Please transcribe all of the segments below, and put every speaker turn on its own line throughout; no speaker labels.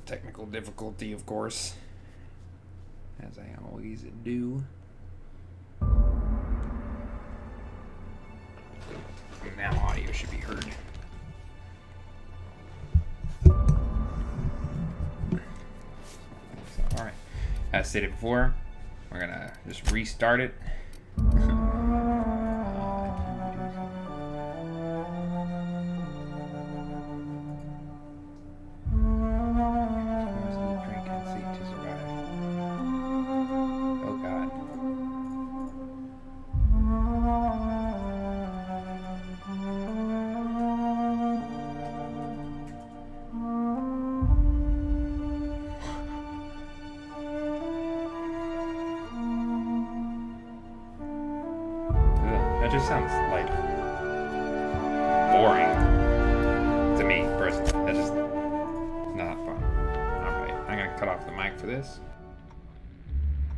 technical difficulty, of course, as I always do. Now audio should be heard. So, alright. As stated before, we're gonna just restart it. That just sounds like boring to me personally. That's just not fun. Alright, I'm gonna cut off the mic for this.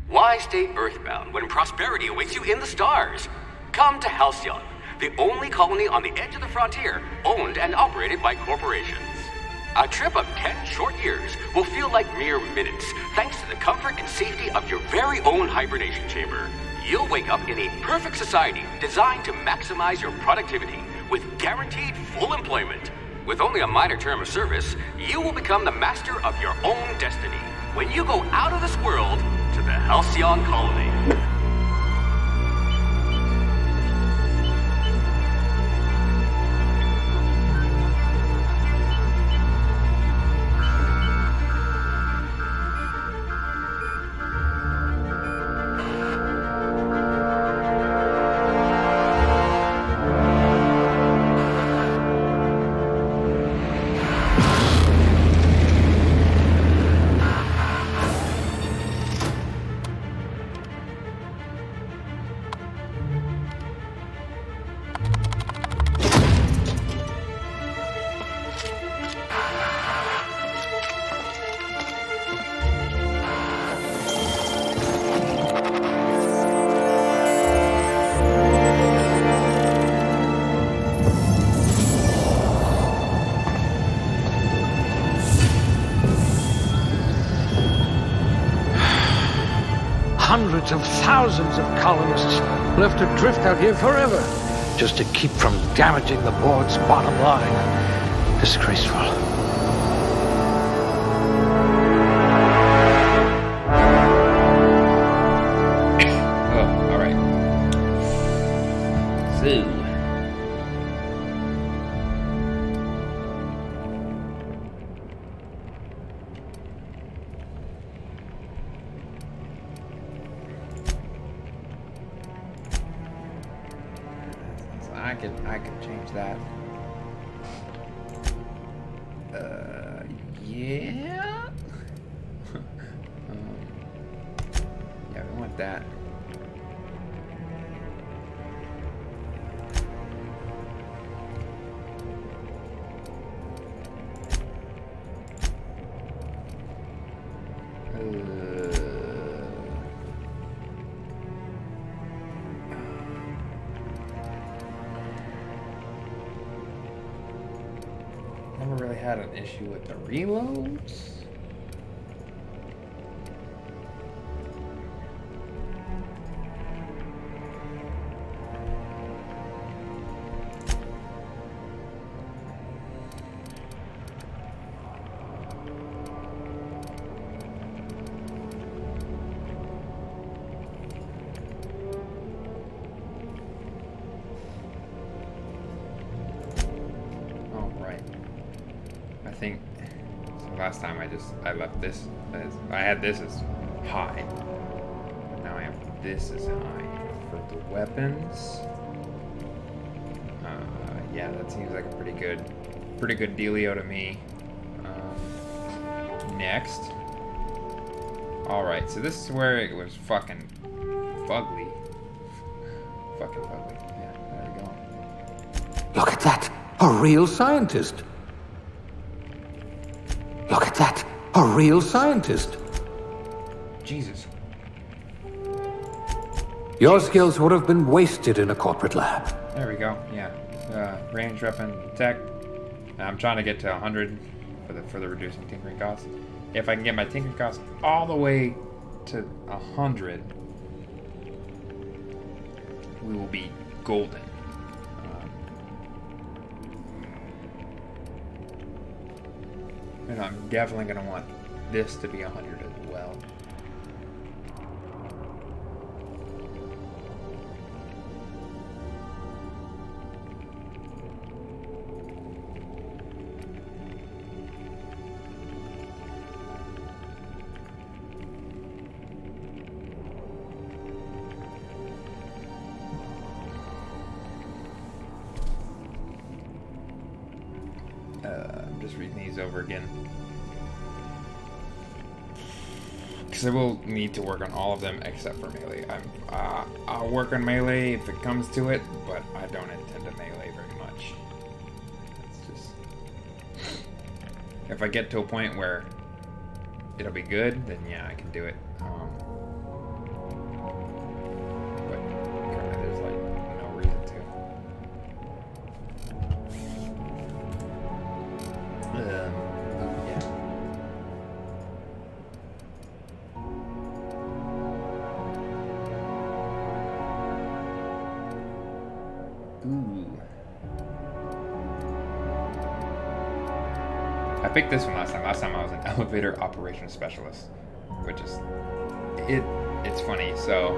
Why stay earthbound when prosperity awaits you in the stars? Come to Halcyon, the only colony on the edge of the frontier, owned and operated by corporations. A trip of 10 short years will feel like mere minutes, thanks to the comfort and safety of your very own hibernation chamber. You'll wake up in a perfect society designed to maximize your productivity with guaranteed full employment. With only a minor term of service, you will become the master of your own destiny when you go out of this world to the Halcyon colony.
Hundreds of thousands of colonists will have to drift out here forever just to keep from damaging the board's bottom line. Disgraceful.
Oh, alright. So. I could change that. Yeah. Yeah, we want that. Never really had an issue with the reloads. I think last time I left this as I had this as high. Now I have this as high for the weapons. Yeah, that seems like a pretty good dealio to me. Next. All right, so this is where it was fucking fugly. Fucking fugly. Yeah, there we go.
Look at that! A real scientist! Look at that! A real scientist!
Jesus.
Your skills would have been wasted in a corporate lab.
There we go, yeah. Range weapon tech. I'm trying to get to 100 for the reducing tinkering cost. If I can get my tinkering cost all the way to 100, we will be golden. And I'm definitely going to want this to be 100 as well. I'm just reading these over again. Because I will need to work on all of them except for melee. I'll work on melee if it comes to it, but I don't intend to melee very much. It's just... If I get to a point where it'll be good, then yeah, I can do it. But currently there's like no reason to. Yeah. Ooh. I picked this one last time. Last time I was an elevator operations specialist, which is it's funny. So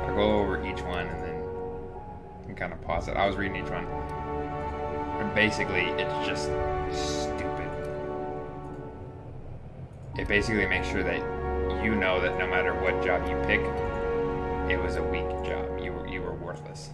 I go over each one and then and kind of pause it. I was reading each one, and basically it's just stupid. It basically makes sure that you know that no matter what job you pick, it was a weak job. You were worthless.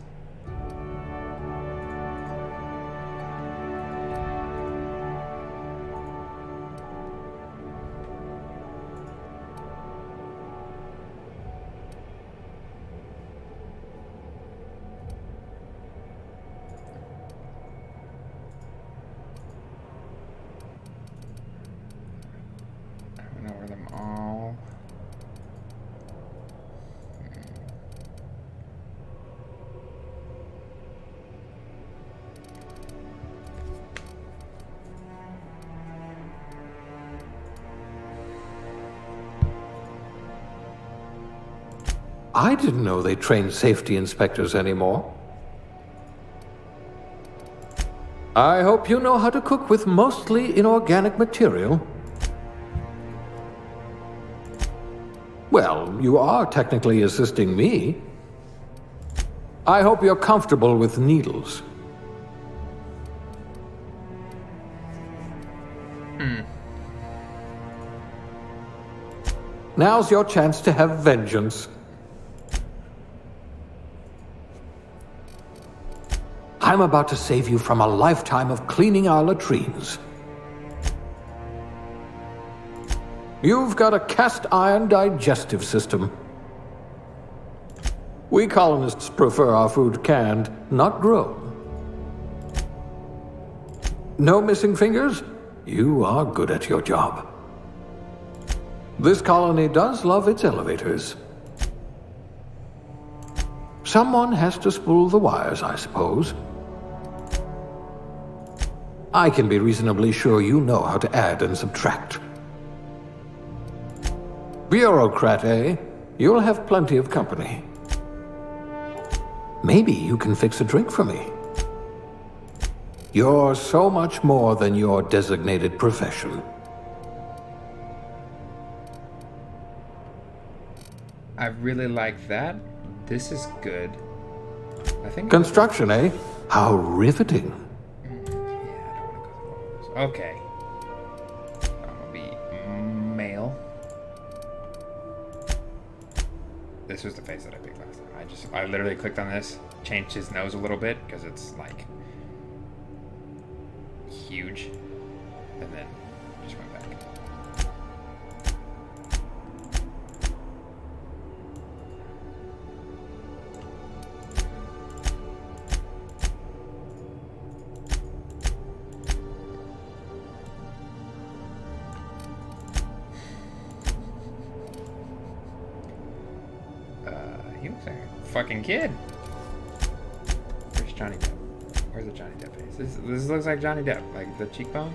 I didn't know they trained safety inspectors anymore. I hope you know how to cook with mostly inorganic material. Well, you are technically assisting me. I hope you're comfortable with needles. Now's your chance to have vengeance. I'm about to save you from a lifetime of cleaning our latrines. You've got a cast iron digestive system. We colonists prefer our food canned, not grown. No missing fingers? You are good at your job. This colony does love its elevators. Someone has to spool the wires, I suppose. I can be reasonably sure you know how to add and subtract. Bureaucrat, eh? You'll have plenty of company. Maybe you can fix a drink for me. You're so much more than your designated profession.
I really like that. This is good. I think
Construction, eh? How riveting.
Yeah, I don't want to go through all those. Okay. I'm gonna be male. This was the face that I picked last time. I literally clicked on this, changed his nose a little bit because it's like huge, and then just went back. He looks like a fucking kid. Where's Johnny Depp? Where's the Johnny Depp face? This looks like Johnny Depp, like the cheekbones.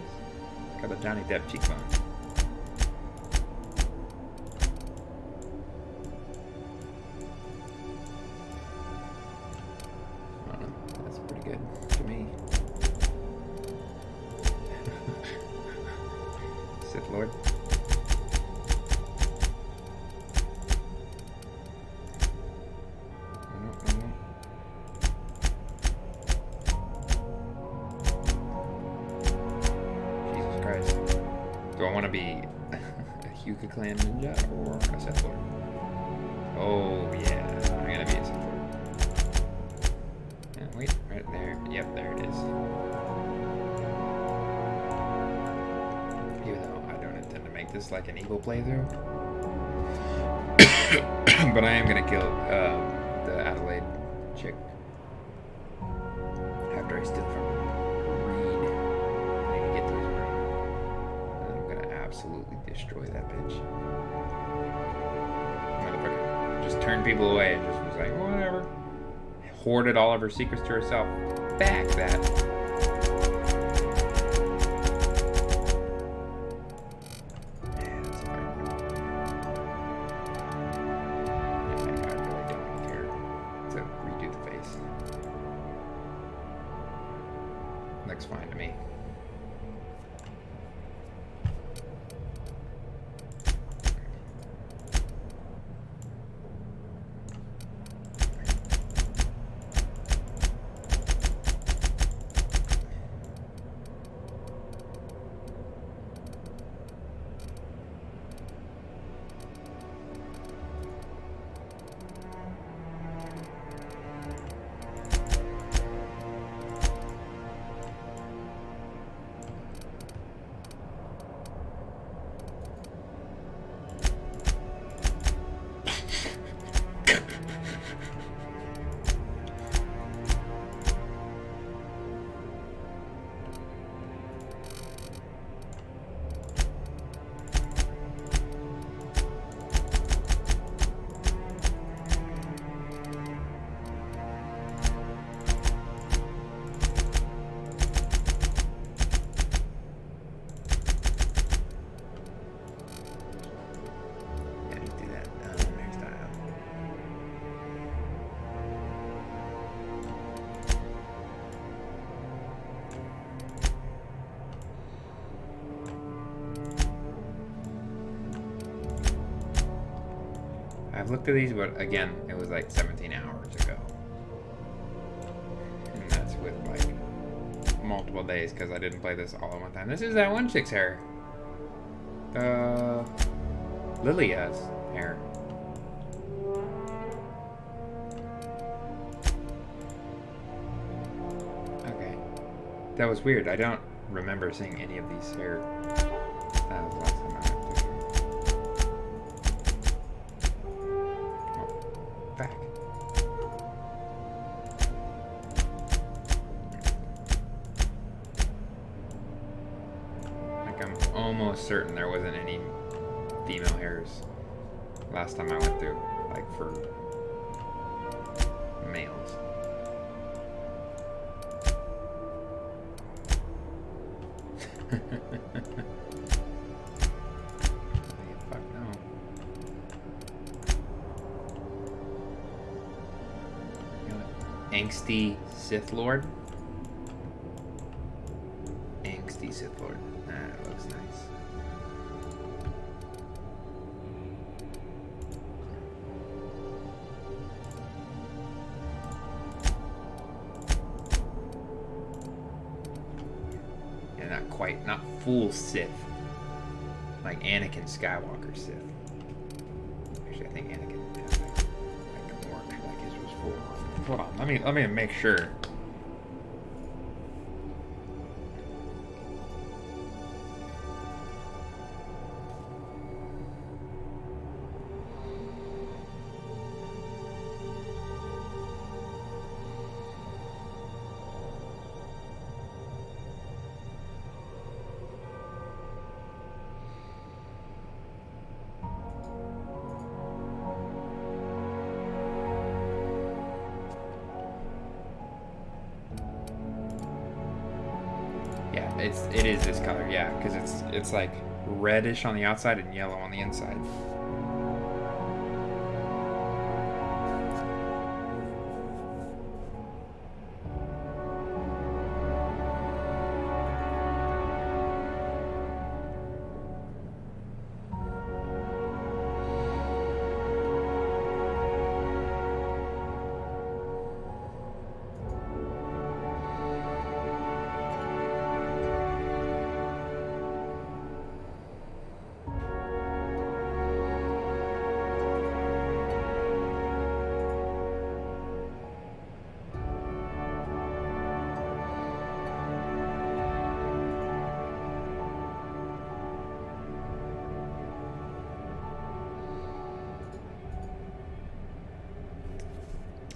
Got a Johnny Depp cheekbone. That's pretty good to me. Sith Lord. Jesus Christ. Do I want to be a Hyuga Clan ninja or a Sith Lord? Oh yeah, I'm gonna be a Sith Lord. Wait, right there. Yep, there it is. Even though I don't intend to make this like an evil playthrough. But I am gonna kill the Adelaide chick after I steal from Reed. I need to get to his brain. And then I'm gonna absolutely destroy that bitch. Motherfucker just turned people away and just was like, whatever. Hoarded all of her secrets to herself. Back that. Yeah, that's fine. I really don't care to redo the face. Looks fine to me. I've looked at these, but again, it was like 17 hours ago. And that's with like multiple days because I didn't play this all at one time. This is that one chick's hair. Lilia's hair. Okay. That was weird. I don't remember seeing any of these hair. That was the last time I went through here. Back. Like I'm almost certain there wasn't any female hairs last time I went through, like for males. Fuck no. Angsty Sith Lord. Angsty Sith Lord. That looks nice. Yeah, not quite, not full Sith. Like Anakin Skywalker Sith. Actually, I think Anakin has like more like his was full. Hold on, let me make sure. It is this color, yeah, because it's like reddish on the outside and yellow on the inside.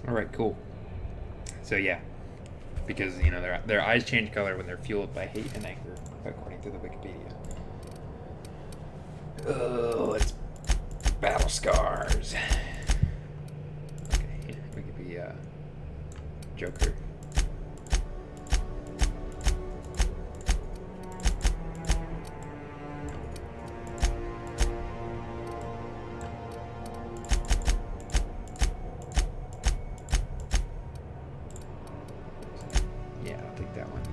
All right, cool. So yeah, because you know their eyes change color when they're fueled by hate and anger, according to the Wikipedia. Oh, it's battle scars. Okay, we could be Joker. Yeah, I'll take that one.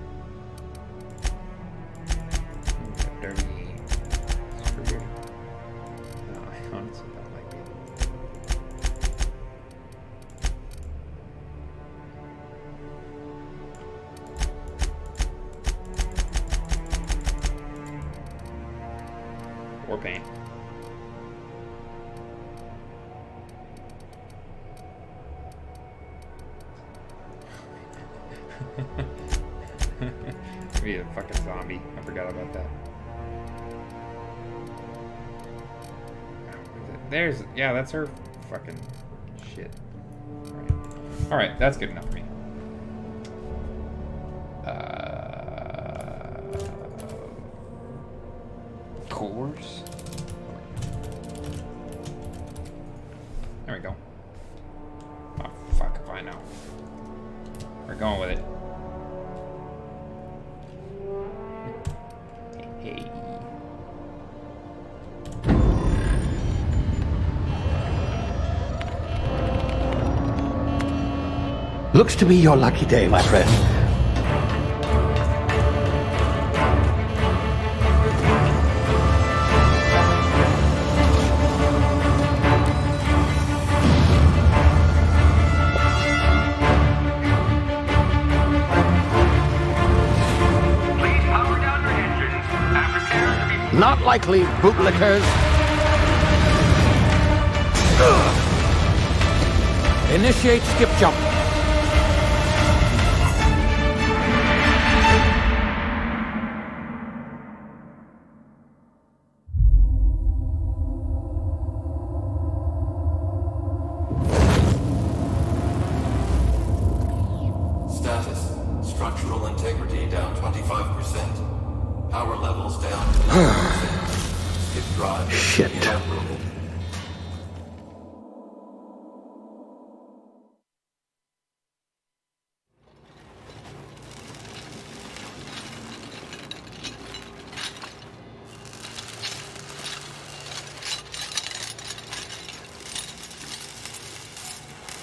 Dirty screw. No, I honestly don't like it. War paint. Be a fucking zombie. I forgot about that. There's, yeah, that's her fucking shit. Alright, that's good enough for me. Cores? There we go. Oh, fuck if I know. We're going with it. Hey.
Looks to be your lucky day, my friend.
Please power down your engines and prepare to be...
Not likely, bootlickers. Initiate skip jump.
Status. Structural integrity down 25%. Power levels down to 90%. Skip drive.
Shit.
Inoperable.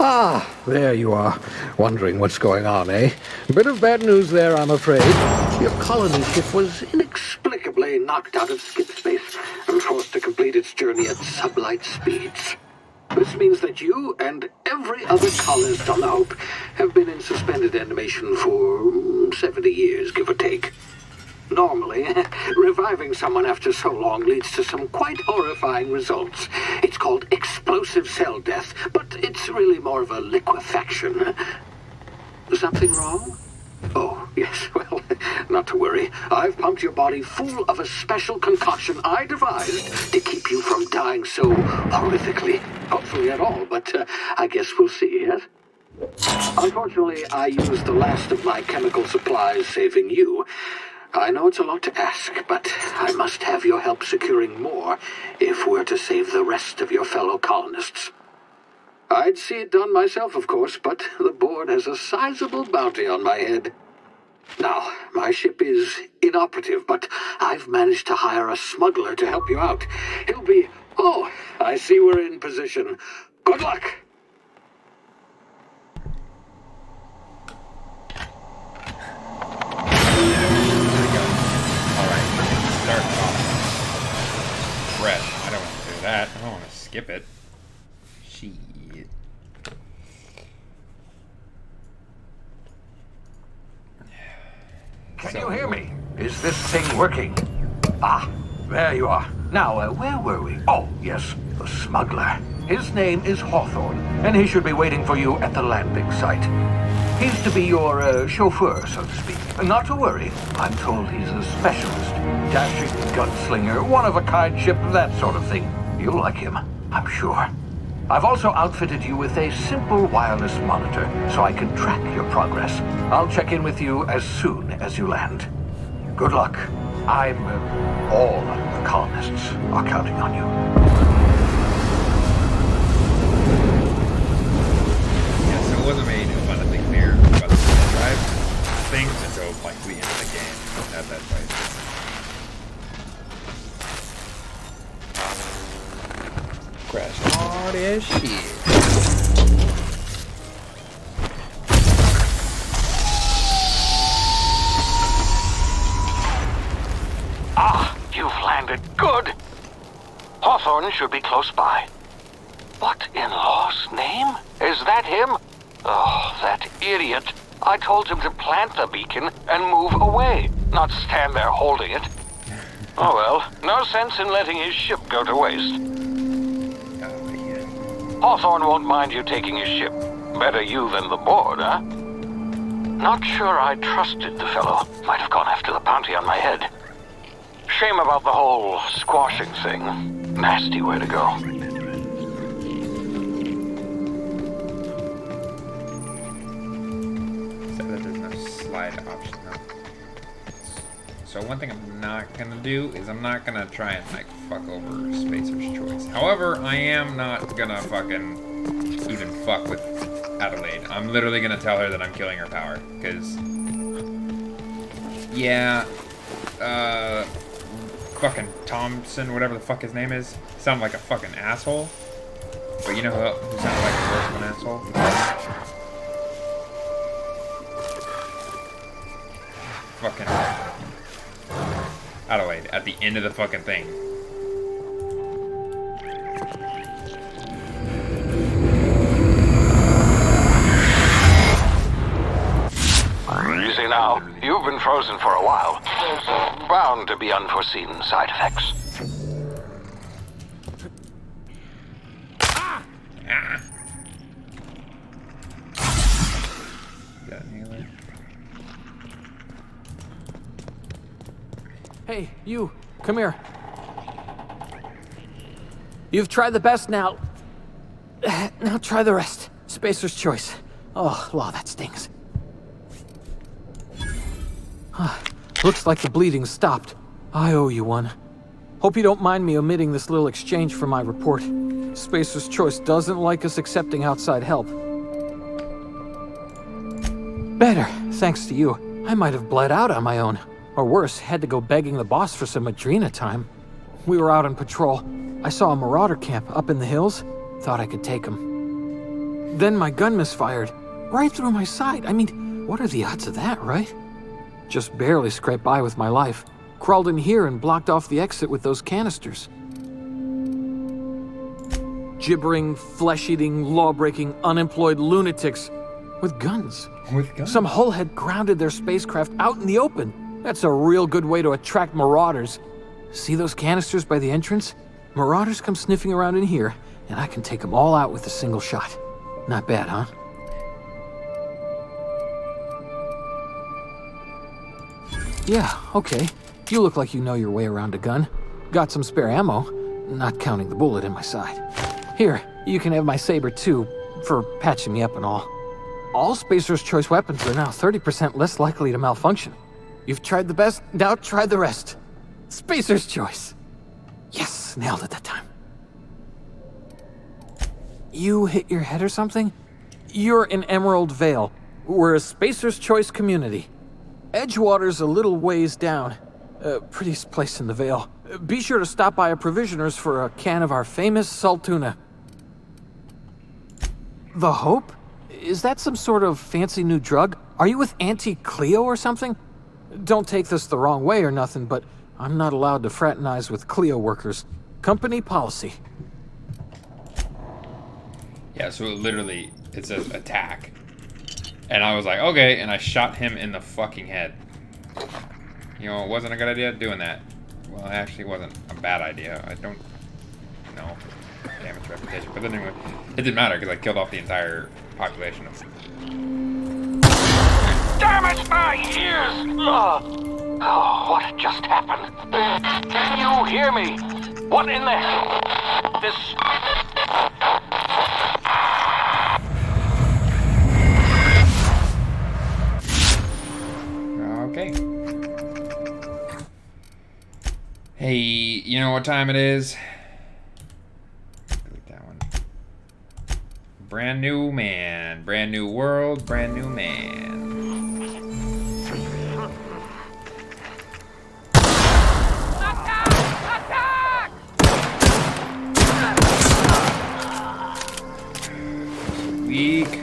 Ah, there you are. Wondering what's going on, eh? Bit of bad news there, I'm afraid. Your colony ship was inexplicably knocked out of skip space and forced to complete its journey at sublight speeds. This means that you and every other colonist on the Hope have been in suspended animation for 70 years, give or take. Normally, reviving someone after so long leads to some quite horrifying results. It's called explosive cell death, but it's really more of a liquefaction. Something wrong? Oh, yes, well, not to worry. I've pumped your body full of a special concoction I devised to keep you from dying so horrifically. Hopefully at all, but I guess we'll see, yes? Unfortunately, I used the last of my chemical supplies saving you. I know it's a lot to ask, but I must have your help securing more if we're to save the rest of your fellow colonists. I'd see it done myself, of course, but the board has a sizable bounty on my head. Now, my ship is inoperative, but I've managed to hire a smuggler to help you out. He'll be... Oh, I see we're in position. Good luck!
Start off fresh. I don't want to do that. I don't want to skip it. Shit.
Can you hear me? Is this thing working? Ah, there you are. Now, where were we? Oh, yes, the smuggler. His name is Hawthorne, and he should be waiting for you at the landing site. He's to be your chauffeur, so to speak. Not to worry. I'm told he's a specialist. Dashing gunslinger, one-of-a-kind ship, that sort of thing. You'll like him, I'm sure. I've also outfitted you with a simple wireless monitor, so I can track your progress. I'll check in with you as soon as you land. Good luck. All the colonists are counting on you.
Yeah, so it wasn't made abundantly clear about the drive things until like the end of the game at that place. Crashed hard as shit.
Ah, you've landed. Good. Hawthorne should be close by. What in law's name? Is that him? Oh, that idiot. I told him to plant the beacon and move away, not stand there holding it. Oh well, no sense in letting his ship go to waste. Hawthorne won't mind you taking his ship. Better you than the board, huh? Not sure I trusted the fellow. Might have gone after the bounty on my head. Shame about the whole squashing thing. Nasty way to go.
So that there's no slide option though. So one thing I'm not gonna do is I'm not gonna try and like fuck over Spacer's Choice. However, I am not gonna fucking even fuck with Adelaide. I'm literally gonna tell her that I'm killing her power, because yeah, fucking Thompson, whatever the fuck his name is, sounded like a fucking asshole. But you know who sounded like the worst of an asshole? Fucking Adelaide at the end of the fucking thing.
Easy now. You've been frozen for a while. There's bound to be unforeseen side effects.
Got an healer.
Hey, you, come here. You've tried the best now. Now try the rest. Spacer's Choice. Oh, wow, that stings. Looks like the bleeding stopped. I owe you one. Hope you don't mind me omitting this little exchange from my report. Spacer's Choice doesn't like us accepting outside help. Better, thanks to you. I might have bled out on my own. Or worse, had to go begging the boss for some Adrena time. We were out on patrol. I saw a marauder camp up in the hills. Thought I could take him. Then my gun misfired. Right through my side. I mean, what are the odds of that, right? Just barely scraped by with my life. Crawled in here and blocked off the exit with those canisters. Gibbering, flesh-eating, law-breaking, unemployed lunatics. With guns.
With guns?
Some hullhead grounded their spacecraft out in the open. That's a real good way to attract marauders. See those canisters by the entrance? Marauders come sniffing around in here, and I can take them all out with a single shot. Not bad, huh? Yeah, okay. You look like you know your way around a gun. Got some spare ammo, not counting the bullet in my side. Here, you can have my saber too, for patching me up and all. All Spacer's Choice weapons are now 30% less likely to malfunction. You've tried the best, now try the rest. Spacer's Choice. Yes, nailed it that time. You hit your head or something? You're in Emerald Vale. We're a Spacer's Choice community. Edgewater's a little ways down. Prettiest place in the Vale. Be sure to stop by a provisioner's for a can of our famous salt tuna. The Hope? Is that some sort of fancy new drug? Are you with Auntie Cleo or something? Don't take this the wrong way or nothing, but I'm not allowed to fraternize with Cleo workers. Company policy.
Yeah, so it says attack. And I was like, okay, and I shot him in the fucking head. You know, it wasn't a good idea doing that. Well, it actually wasn't a bad idea. I don't know. Damage reputation. But then anyway, it didn't matter because I killed off the entire population of
Damn it, my ears! Oh, what just happened? Can you hear me? What in the hell? This...
Okay. Hey, you know what time it is? Delete that one. Brand new man. Brand new world. Brand new man. Weak.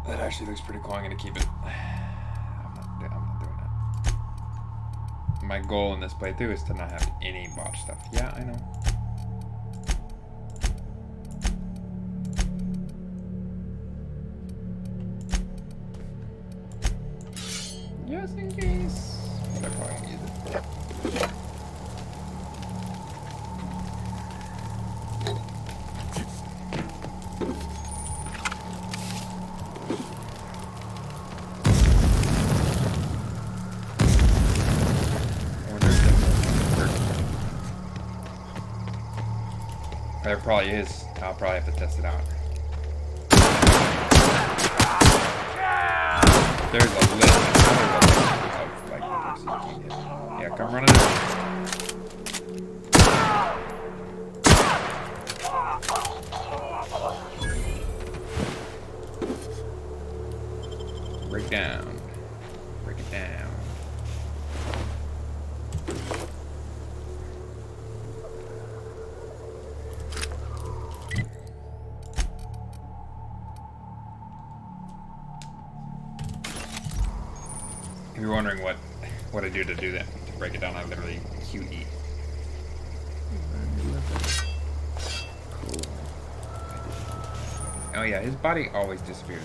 That actually looks pretty cool. I'm gonna keep it. I'm not doing that. My goal in this playthrough is to not have any botch stuff. Yeah, I know. Just in case. But I probably won't use it. There probably is. I'll probably have to test it out. There's a list of like numbers you can get. Yeah, come running in. Break down. Break it down. If you're wondering what I do that, to break it down, I literally QE. Cool. Oh yeah, his body always disappears.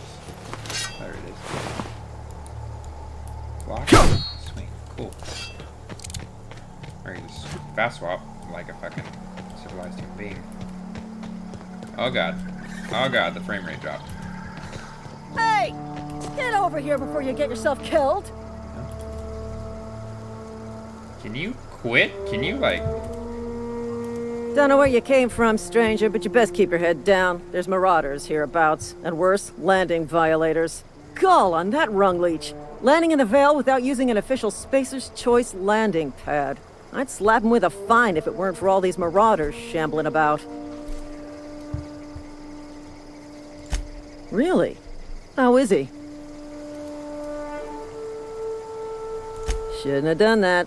There it is. Block. Swing. Cool. Or you just fast swap like a fucking civilized human being. Oh god. Oh god, the frame rate dropped.
Hey! Get over here before you get yourself killed!
Can you quit? Can you, like...
Don't know where you came from, stranger, but you best keep your head down. There's marauders hereabouts, and worse, landing violators. Gall on that rung leech. Landing in the Vale without using an official Spacer's Choice landing pad. I'd slap him with a fine if it weren't for all these marauders shambling about. Really? How is he? Shouldn't have done that.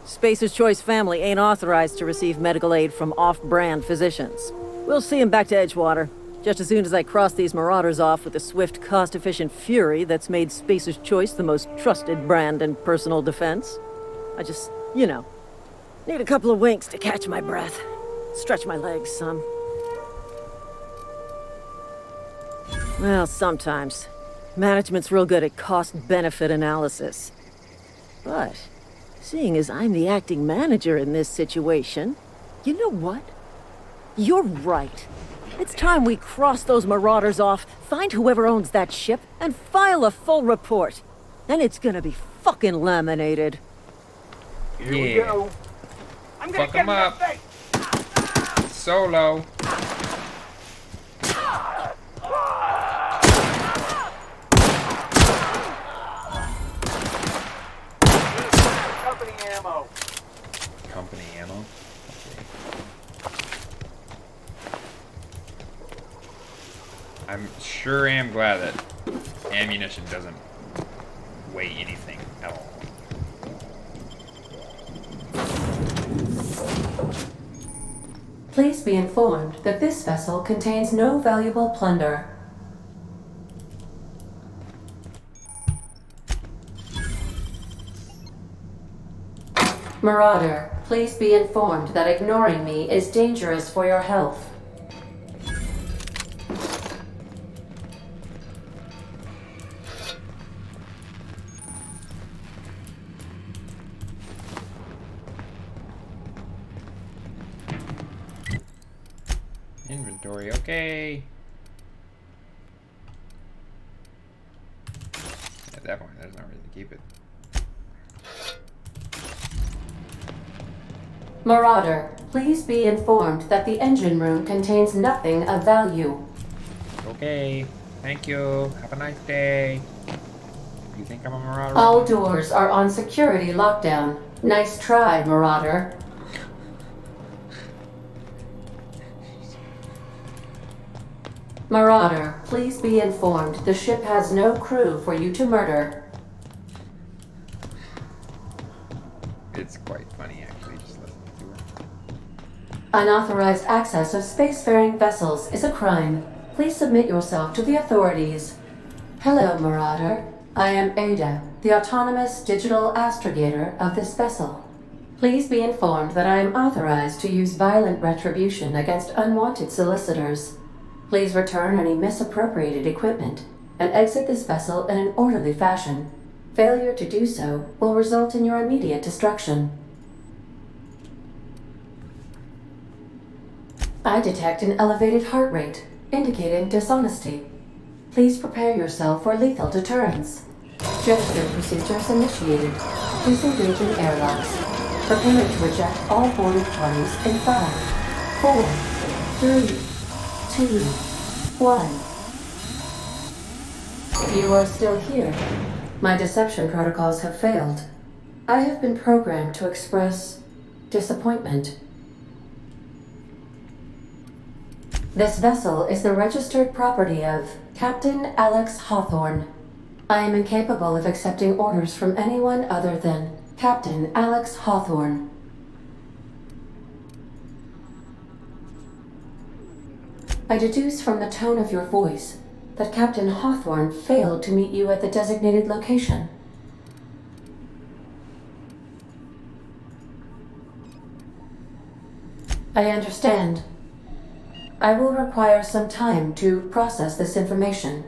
Spacer's Choice family ain't authorized to receive medical aid from off-brand physicians. We'll see him back to Edgewater, just as soon as I cross these marauders off with the swift, cost-efficient fury that's made Spacer's Choice the most trusted brand in personal defense. I just, you know, need a couple of winks to catch my breath. Stretch my legs some. Well, sometimes. Management's real good at cost-benefit analysis. But... seeing as I'm the acting manager in this situation, you know what? You're right. It's time we cross those marauders off, find whoever owns that ship, and file a full report. Then it's gonna be fucking laminated.
Here we go. I'm gonna fuck him up. Solo. I'm sure am glad that ammunition doesn't weigh anything at all.
Please be informed that this vessel contains no valuable plunder. Marauder, please be informed that ignoring me is dangerous for your health.
Inventory, okay. At that point, there's no reason to keep it.
Marauder, please be informed that the engine room contains nothing of value.
Okay, thank you. Have a nice day. You think I'm a marauder?
All doors are on security lockdown. Nice try, Marauder. Marauder, please be informed the ship has no crew for you to murder.
It's quite funny, actually, just listening to her.
Unauthorized access of spacefaring vessels is a crime. Please submit yourself to the authorities. Hello, Marauder. I am Ada, the autonomous digital astrogator of this vessel. Please be informed that I am authorized to use violent retribution against unwanted solicitors. Please return any misappropriated equipment and exit this vessel in an orderly fashion. Failure to do so will result in your immediate destruction. I detect an elevated heart rate, indicating dishonesty. Please prepare yourself for lethal deterrence. Gesture procedures initiated. Disengaging airlocks. Preparing to eject all boarded parties in 5, 4, 3, 2, 1. You are still here. My deception protocols have failed. I have been programmed to express disappointment. This vessel is the registered property of Captain Alex Hawthorne. I am incapable of accepting orders from anyone other than Captain Alex Hawthorne. I deduce from the tone of your voice that Captain Hawthorne failed to meet you at the designated location. I understand. I will require some time to process this information.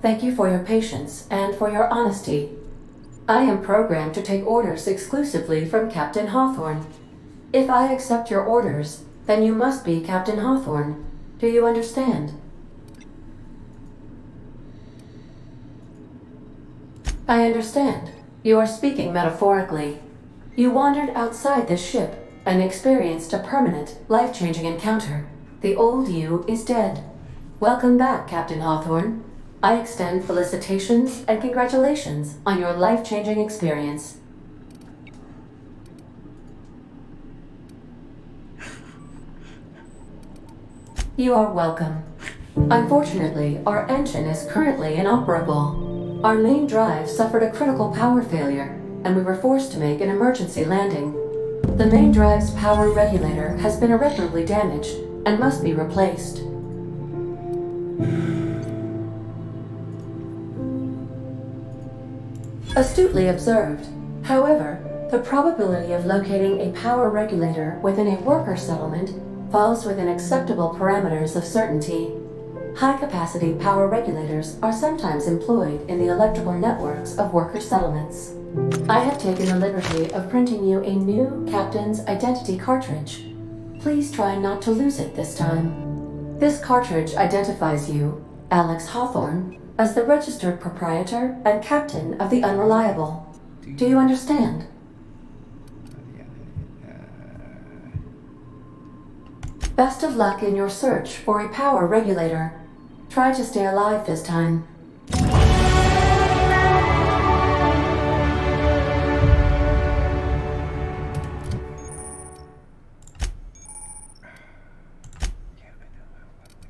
Thank you for your patience and for your honesty. I am programmed to take orders exclusively from Captain Hawthorne. If I accept your orders, then you must be Captain Hawthorne. Do you understand? I understand. You are speaking metaphorically. You wandered outside this ship and experienced a permanent, life-changing encounter. The old you is dead. Welcome back, Captain Hawthorne. I extend felicitations and congratulations on your life-changing experience. You are welcome. Unfortunately, our engine is currently inoperable. Our main drive suffered a critical power failure, and we were forced to make an emergency landing. The main drive's power regulator has been irreparably damaged and must be replaced. Astutely observed. However, the probability of locating a power regulator within a worker settlement falls within acceptable parameters of certainty. High-capacity power regulators are sometimes employed in the electrical networks of worker settlements. I have taken the liberty of printing you a new Captain's Identity cartridge. Please try not to lose it this time. This cartridge identifies you, Alex Hawthorne, as the registered proprietor and captain of the Unreliable. Do you understand? Best of luck in your search for a power regulator. Try to stay alive this time.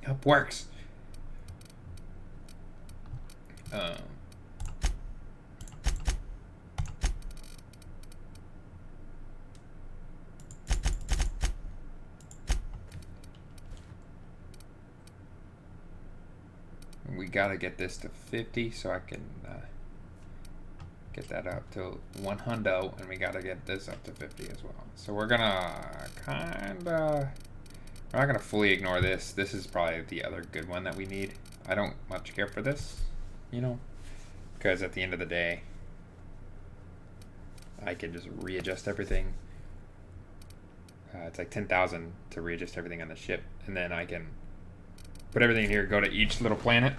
Up works. Um, we gotta get this to 50 so I can get that up to 100, and we gotta get this up to 50 as well. So we're gonna we're not gonna fully ignore this. This is probably the other good one that we need. I don't much care for this, you know, because at the end of the day, I can just readjust everything. It's like 10,000 to readjust everything on the ship, and then I can put everything in here, go to each little planet,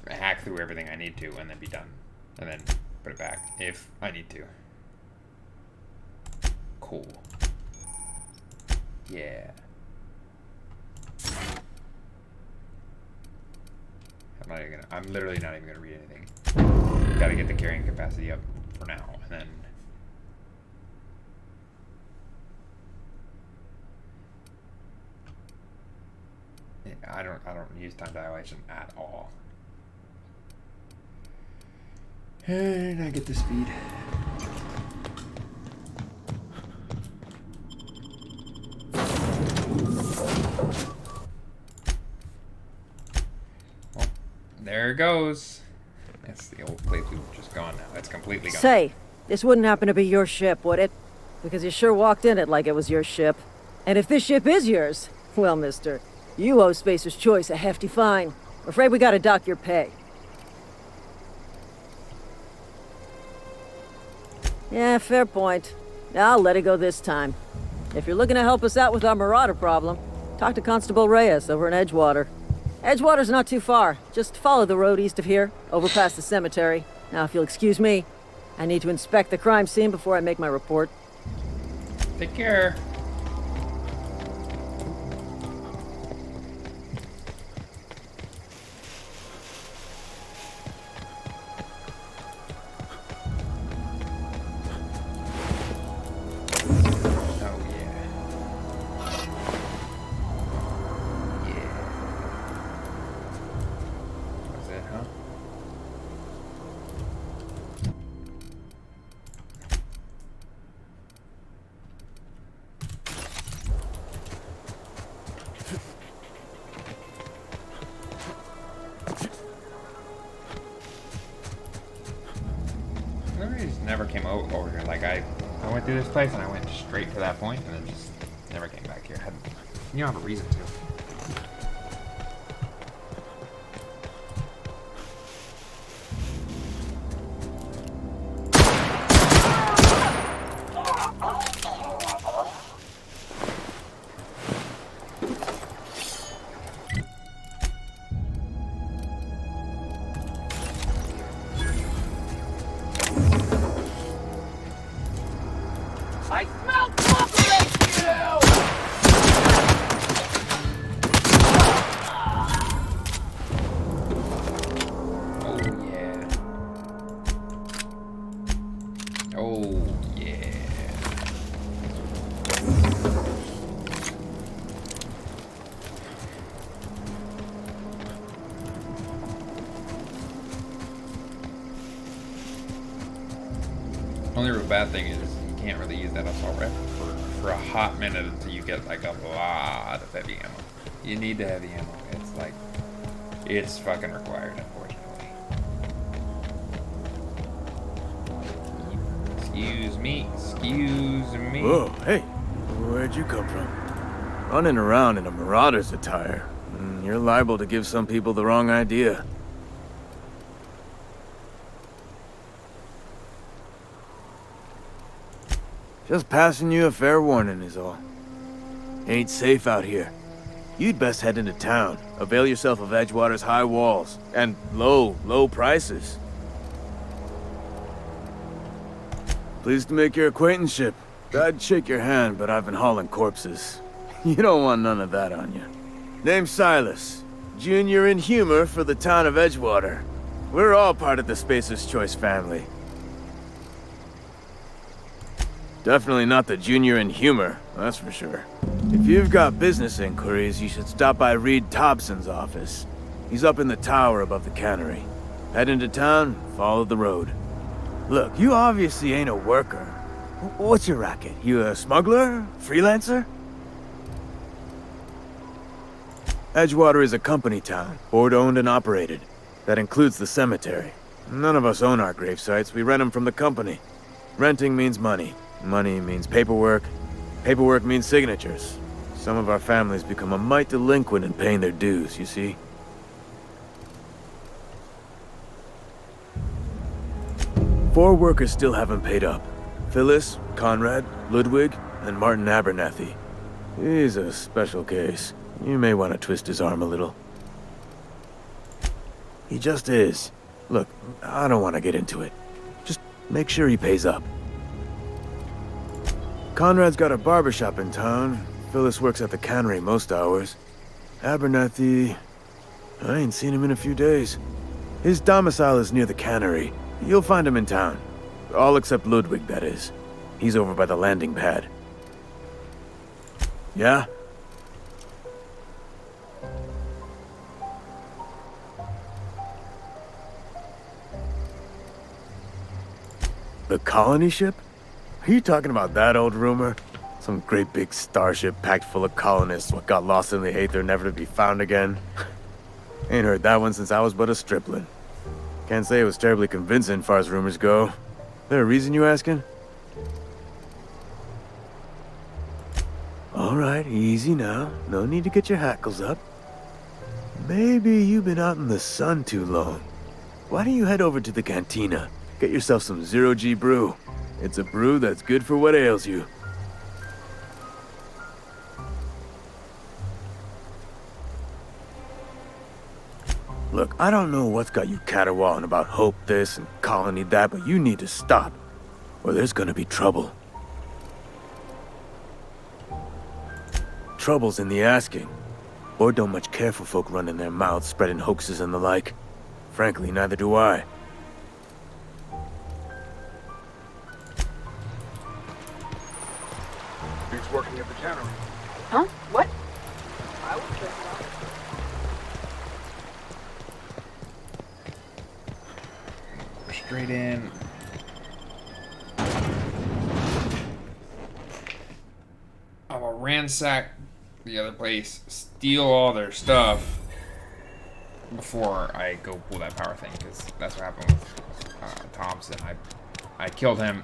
hack through everything I need to, and then be done. And then put it back if I need to. Cool. Yeah. I'm literally not even gonna read anything. Gotta get the carrying capacity up for now, and then I don't use time dilation at all. And I get the speed. Well, there it goes. That's the old playthrough just gone now. It's completely gone.
Say, this wouldn't happen to be your ship, would it? Because you sure walked in it like it was your ship. And if this ship is yours, well, mister, you owe Spacer's Choice a hefty fine. I'm afraid we gotta dock your pay. Yeah, fair point. I'll let it go this time. If you're looking to help us out with our marauder problem, talk to Constable Reyes over in Edgewater. Edgewater's not too far. Just follow the road east of here, over past the cemetery. Now, if you'll excuse me, I need to inspect the crime scene before I make my report.
Take care. Never came over here. Like I went through this place and I went straight to that point and then just never came back here. You don't have a reason to. Only real bad thing is you can't really use that assault rifle for a hot minute until you get like a lot of heavy ammo. You need the heavy ammo. It's like, it's fucking required, unfortunately. Excuse me.
Whoa, hey, where'd you come from? Running around in a marauder's attire. You're liable to give some people the wrong idea. Just passing you a fair warning is all. Ain't safe out here. You'd best head into town. Avail yourself of Edgewater's high walls and low prices. Pleased to make your acquaintanceship. I'd shake your hand, but I've been hauling corpses. You don't want none of that on you. Name's Silas. Junior in humor for the town of Edgewater. We're all part of the Spacer's Choice family. Definitely not the junior in humor, that's for sure. If you've got business inquiries, you should stop by Reed Thompson's office. He's up in the tower above the cannery. Head into town, follow the road. Look, you obviously ain't a worker. What's your racket? You a smuggler? Freelancer? Edgewater is a company town, board-owned and operated. That includes the cemetery. None of us own our grave sites, we rent them from the company. Renting means money. Money means paperwork. Paperwork means signatures. Some of our families become a mite delinquent in paying their dues, you see? Four workers still haven't paid up. Phyllis, Conrad, Ludwig, and Martin Abernathy. He's a special case. You may want to twist his arm a little. He just is. Look, I don't want to get into it. Just make sure he pays up. Conrad's got a barbershop in town. Phyllis works at the cannery most hours. Abernathy... I ain't seen him in a few days. His domicile is near the cannery. You'll find him in town. All except Ludwig, that is. He's over by the landing pad. Yeah? The colony ship? Are you talking about that old rumor? Some great big starship packed full of colonists what got lost in the aether never to be found again? Ain't heard that one since I was but a stripling. Can't say it was terribly convincing far as rumors go. There a reason you asking? Alright, easy now. No need to get your hackles up. Maybe you've been out in the sun too long. Why don't you head over to the cantina? Get yourself some zero-G brew. It's a brew that's good for what ails you. Look, I don't know what's got you caterwauling about hope this and colony that, but you need to stop, or there's gonna be trouble. Trouble's in the asking. Board don't much care for folk running their mouths, spreading hoaxes and the like. Frankly, neither do I.
He's working at the cannery.
Huh? What?
I will check it out.
Straight in. I will ransack the other place, steal all their stuff before I go pull that power thing, because that's what happened with Thompson. I killed him,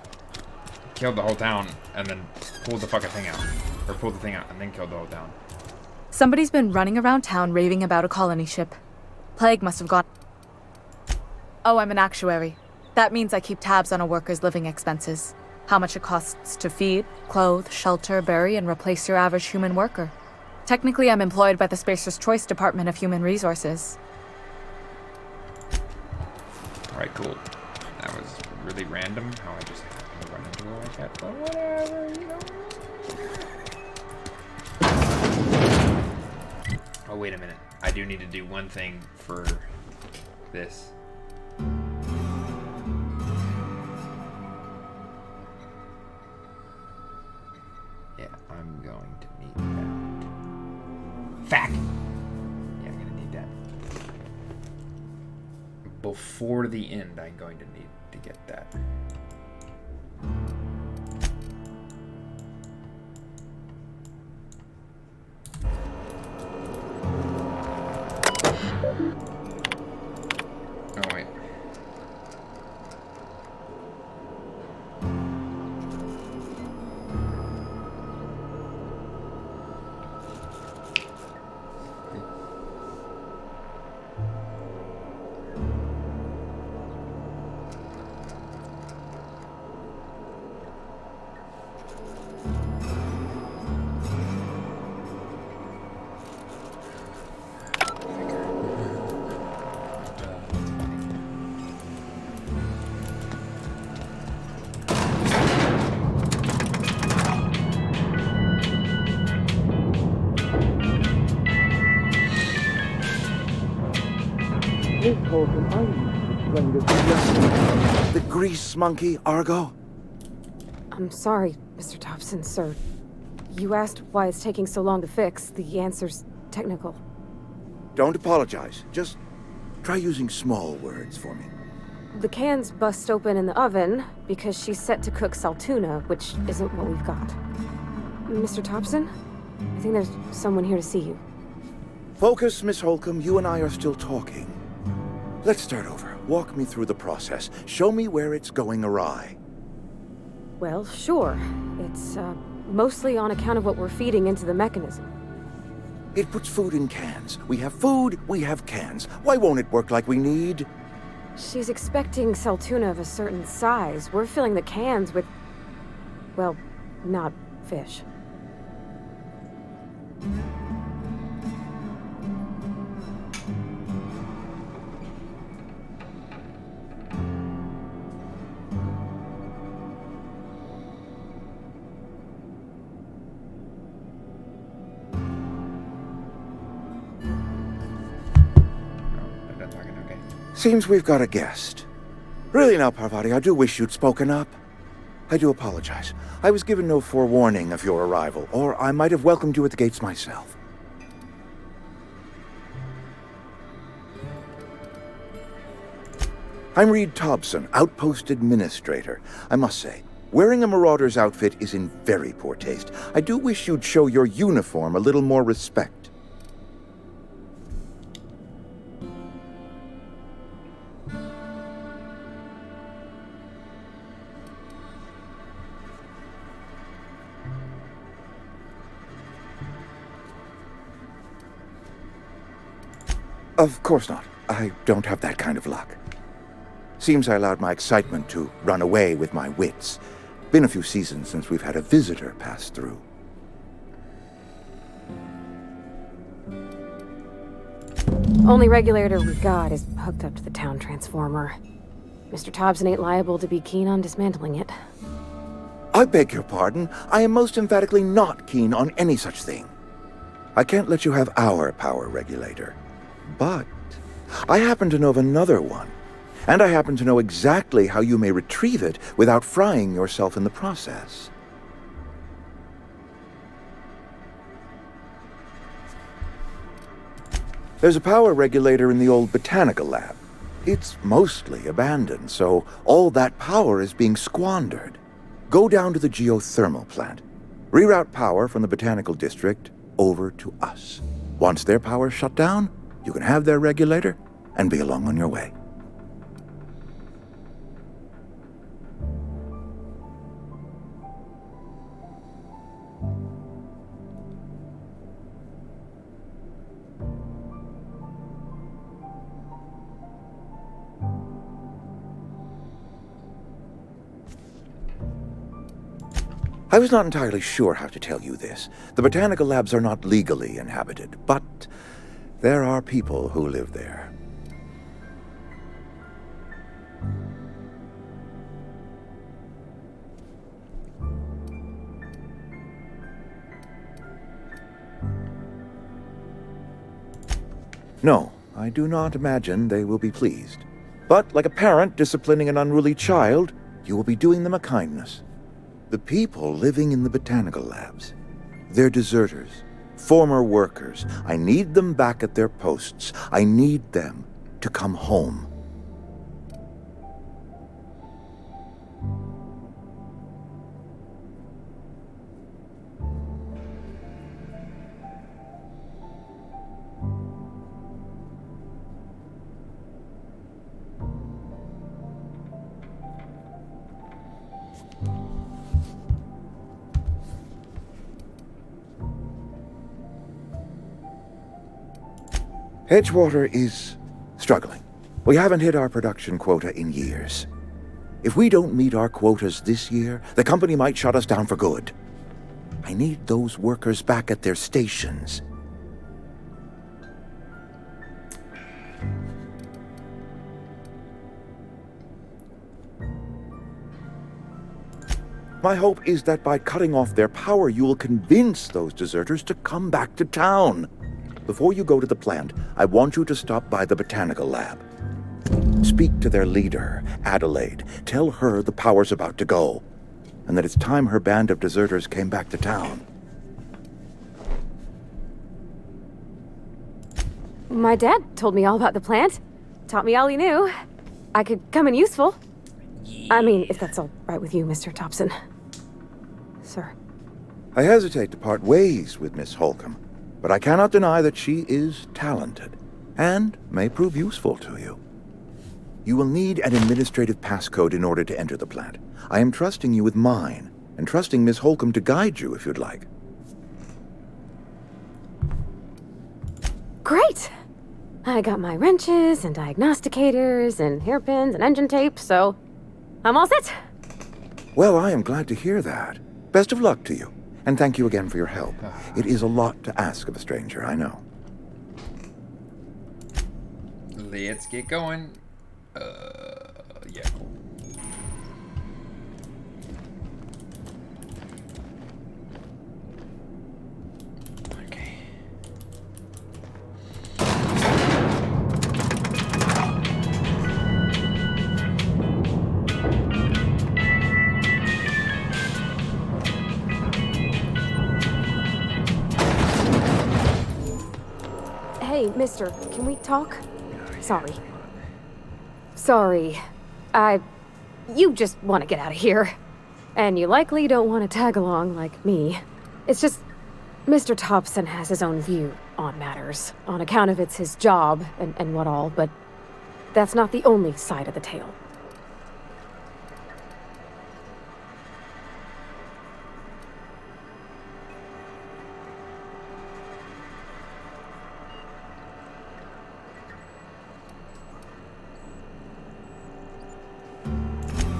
killed the whole town, and then pulled the fucking thing out. Or pulled the thing out and then killed the whole town.
Somebody's been running around town raving about a colony ship. Plague must have gone. Oh, I'm an actuary. That means I keep tabs on a worker's living expenses. How much it costs to feed, clothe, shelter, bury, and replace your average human worker. Technically, I'm employed by the Spacer's Choice Department of Human Resources.
Alright, cool. That was really random how I just happened to run into it like that, but whatever, you know. Oh, wait a minute. I do need to do one thing for this. Yeah, I'm going to need that. Fact! Yeah, I'm going to need that. Before the end, I'm going to need to get that. Oh, wait.
The grease monkey, Argo?
I'm sorry, Mr. Thompson, sir. You asked why it's taking so long to fix. The answer's technical.
don't apologize. Just try using small words for me.
The cans bust open in the oven because she's set to cook saltuna, which isn't what we've got. Mr. Thompson? I think there's someone here to see you.
Focus, Miss Holcomb. You and I are still talking. Let's start over. Walk me through the process. Show me where it's going awry.
Well, sure. It's, mostly on account of what we're feeding into the mechanism.
It puts food in cans. We have food, we have cans. Why won't it work like we need?
She's expecting saltuna of a certain size. We're filling the cans with, well, not fish.
Seems we've got a guest. Really now, Parvati, I do wish you'd spoken up. I do apologize. I was given no forewarning of your arrival, or I might have welcomed you at the gates myself. I'm Reed Thompson, Outpost Administrator. I must say, wearing a Marauder's outfit is in very poor taste. I do wish you'd show your uniform a little more respect. Of course not. I don't have that kind of luck. Seems I allowed my excitement to run away with my wits. Been a few seasons since we've had a visitor pass through.
Only regulator we got is hooked up to the town transformer. Mr. Thompson ain't liable to be keen on dismantling it.
I beg your pardon. I am most emphatically not keen on any such thing. I can't let you have our power regulator. But I happen to know of another one, and I happen to know exactly how you may retrieve it without frying yourself in the process. There's a power regulator in the old botanical lab. It's mostly abandoned, so all that power is being squandered. Go down to the geothermal plant. Reroute power from the botanical district over to us. Once their power's shut down, you can have their regulator and be along on your way. I was not entirely sure how to tell you this. The botanical labs are not legally inhabited, but there are people who live there. No, I do not imagine they will be pleased. But like a parent disciplining an unruly child, you will be doing them a kindness. The people living in the botanical labs, they're deserters, former workers. I need them back at their posts. I need them to come home. Edgewater is struggling. We haven't hit our production quota in years. If we don't meet our quotas this year, the company might shut us down for good. I need those workers back at their stations. My hope is that by cutting off their power, you will convince those deserters to come back to town. Before you go to the plant, I want you to stop by the botanical lab. Speak to their leader, Adelaide. Tell her the power's about to go, and that it's time her band of deserters came back to town.
My dad told me all about the plant. Taught me all he knew. I could come in useful. I mean, if that's all right with you, Mr. Thompson. Sir.
I hesitate to part ways with Miss Holcomb, but I cannot deny that she is talented, and may prove useful to you. You will need an administrative passcode in order to enter the plant. I am trusting you with mine, and trusting Miss Holcomb to guide you if you'd like.
Great! I got my wrenches and diagnosticators and hairpins and engine tape, so I'm all set.
Well, I am glad to hear that. Best of luck to you, and thank you again for your help. It is a lot to ask of a stranger, I know.
Let's get going. Yeah. Okay.
Hey, mister, can we talk? Sorry. Sorry. You just want to get out of here. And you likely don't want to tag along like me. It's just, Mr. Thompson has his own view on matters, on account of it's his job and what all, but that's not the only side of the tale.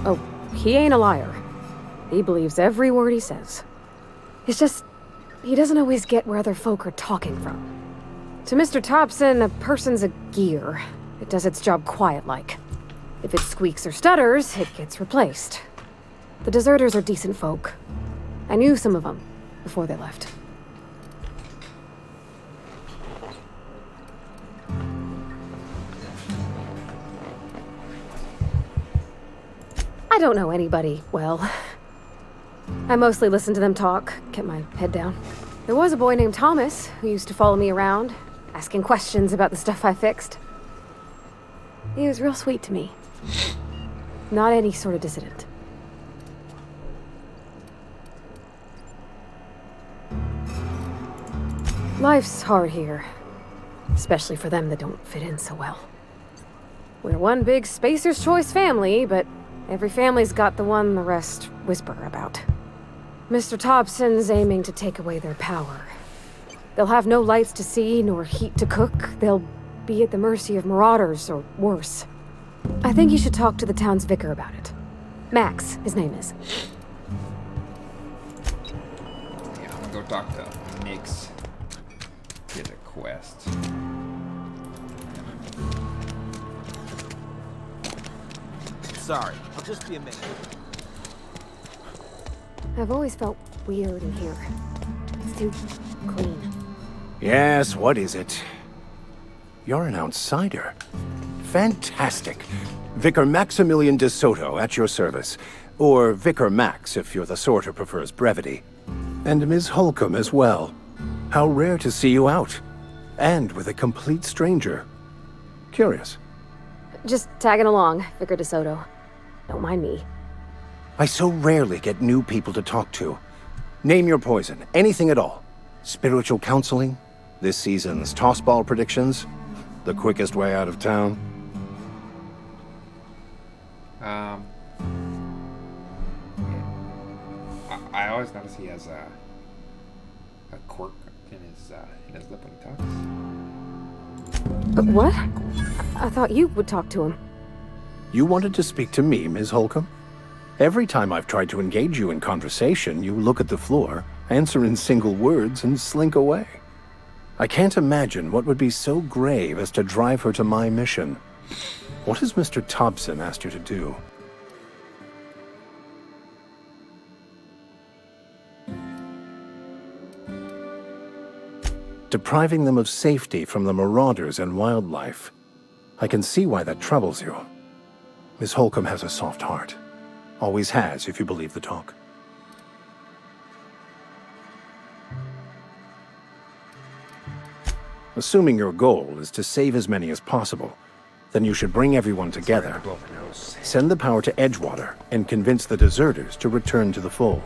Oh, he ain't a liar. He believes every word he says. It's just, he doesn't always get where other folk are talking from. To Mr. Thompson, a person's a gear. It does its job quiet-like. If it squeaks or stutters, it gets replaced. The deserters are decent folk. I knew some of them before they left. I don't know anybody well. I mostly listened to them talk, kept my head down. There was a boy named Thomas who used to follow me around, asking questions about the stuff I fixed. He was real sweet to me. Not any sort of dissident. Life's hard here, especially for them that don't fit in so well. We're one big Spacer's Choice family, but every family's got the one the rest whisper about. Mr. Thompson's aiming to take away their power. They'll have no lights to see, nor heat to cook. They'll be at the mercy of marauders, or worse. I think you should talk to the town's vicar about it. Max, his name is.
Yeah, I'm gonna go talk to Nix. Get a quest.
Sorry, I'll just be a minute.
I've always felt weird in here. It's too clean.
Yes, what is it? You're an outsider. Fantastic. Vicar Maximilian de Soto at your service. Or Vicar Max if you're the sort who prefers brevity. And Ms. Holcomb as well. How rare to see you out. And with a complete stranger. Curious.
Just tagging along, Vicar de Soto. Don't mind me.
I so rarely get new people to talk to. Name your poison, anything at all. Spiritual counseling, this season's tossball predictions, the quickest way out of town.
Yeah. I always notice he has a quirk in his lip when he talks.
What? I thought you would talk to him.
You wanted to speak to me, Ms. Holcomb? Every time I've tried to engage you in conversation, you look at the floor, answer in single words, and slink away. I can't imagine what would be so grave as to drive her to my mission. What has Mr. Thompson asked you to do? Depriving them of safety from the marauders and wildlife. I can see why that troubles you. Miss Holcomb has a soft heart. Always has, if you believe the talk. Assuming your goal is to save as many as possible, then you should bring everyone together, send the power to Edgewater, and convince the deserters to return to the fold.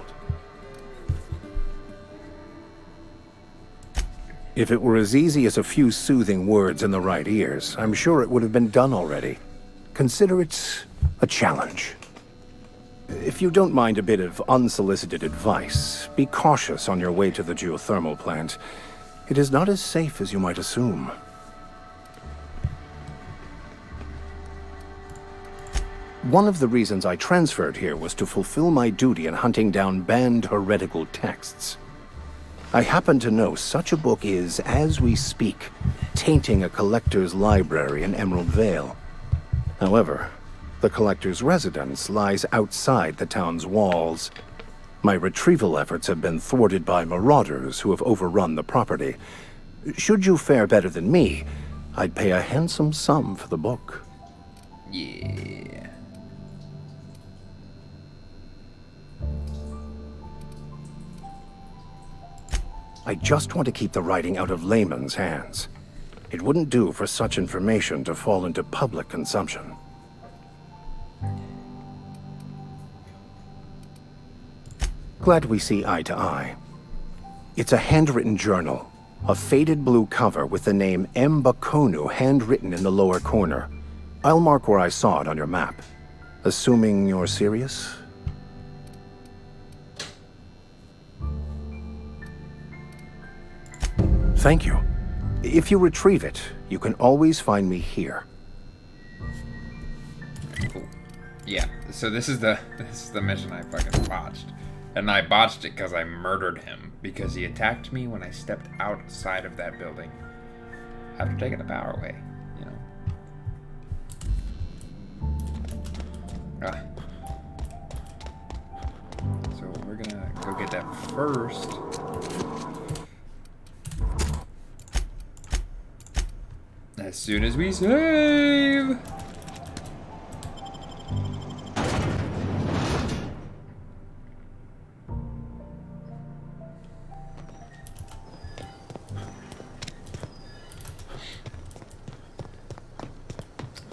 If it were as easy as a few soothing words in the right ears, I'm sure it would have been done already. Consider it a challenge. If you don't mind a bit of unsolicited advice, be cautious on your way to the geothermal plant. It is not as safe as you might assume. One of the reasons I transferred here was to fulfill my duty in hunting down banned heretical texts. I happen to know such a book is, as we speak, tainting a collector's library in Emerald Vale. However, the collector's residence lies outside the town's walls. My retrieval efforts have been thwarted by marauders who have overrun the property. Should you fare better than me, I'd pay a handsome sum for the book.
Yeah.
I just want to keep the writing out of layman's hands. It wouldn't do for such information to fall into public consumption. Glad we see eye to eye. It's a handwritten journal, a faded blue cover with the name M. Bakonu handwritten in the lower corner. I'll mark where I saw it on your map. Assuming you're serious? Thank you. If you retrieve it, you can always find me here.
Cool. Yeah, so this is the mission I fucking botched. And I botched it because I murdered him. Because he attacked me when I stepped outside of that building. After taking the power away, you know. So we're gonna go get that first. As soon as we save!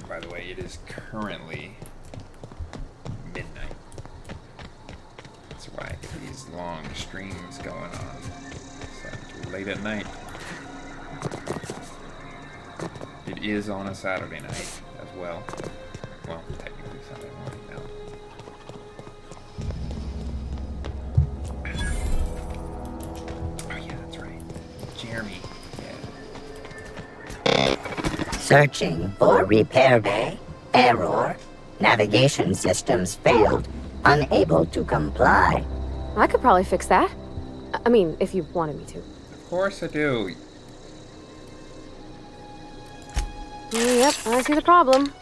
By the way, it is currently midnight. That's why I get these long streams going on. So late at night. It is on a Saturday night as well. Well, technically Sunday morning now. Oh yeah, that's right. Jeremy. Yeah.
Searching for repair bay. Error. Navigation systems failed. Unable to comply.
I could probably fix that. I mean, if you wanted me to.
Of course I do.
Yep, I see the problem.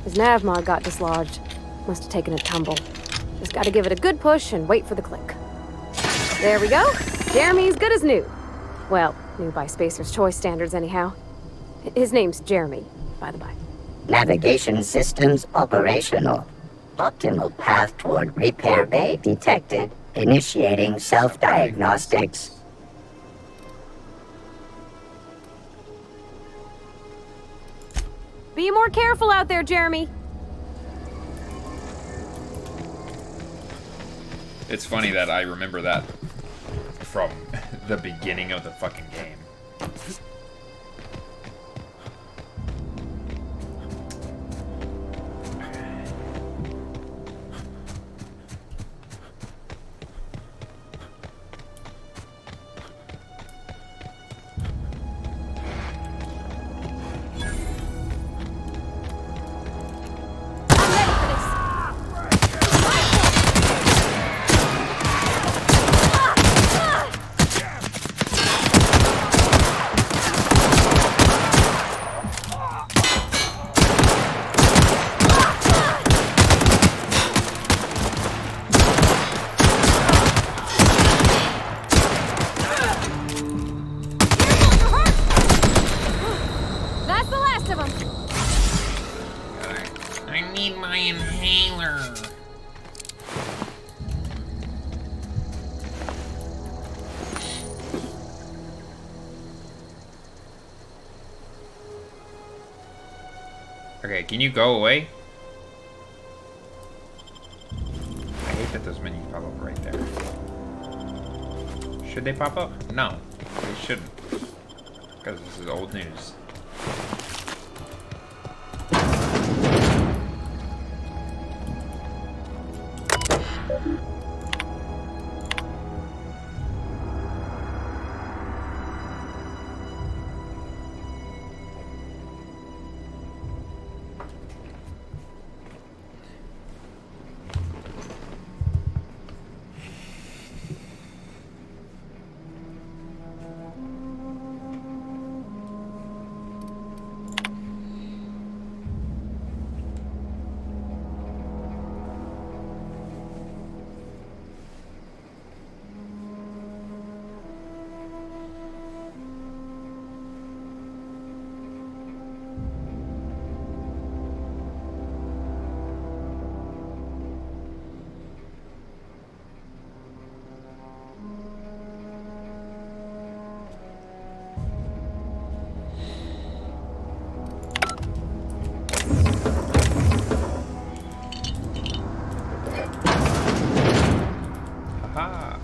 His nav mod got dislodged. Must have taken a tumble. Just gotta give it a good push and wait for the click. There we go. Jeremy's good as new. Well, new by Spacer's Choice standards anyhow. His name's Jeremy, by the by.
Navigation systems operational. Optimal path toward repair bay detected. Initiating self-diagnostics.
Be more careful out there, Jeremy.
It's funny that I remember that from the beginning of the fucking game. Okay, can you go away? I hate that those menus pop up right there. Should they pop up? No, they shouldn't. Because this is old news. Haha.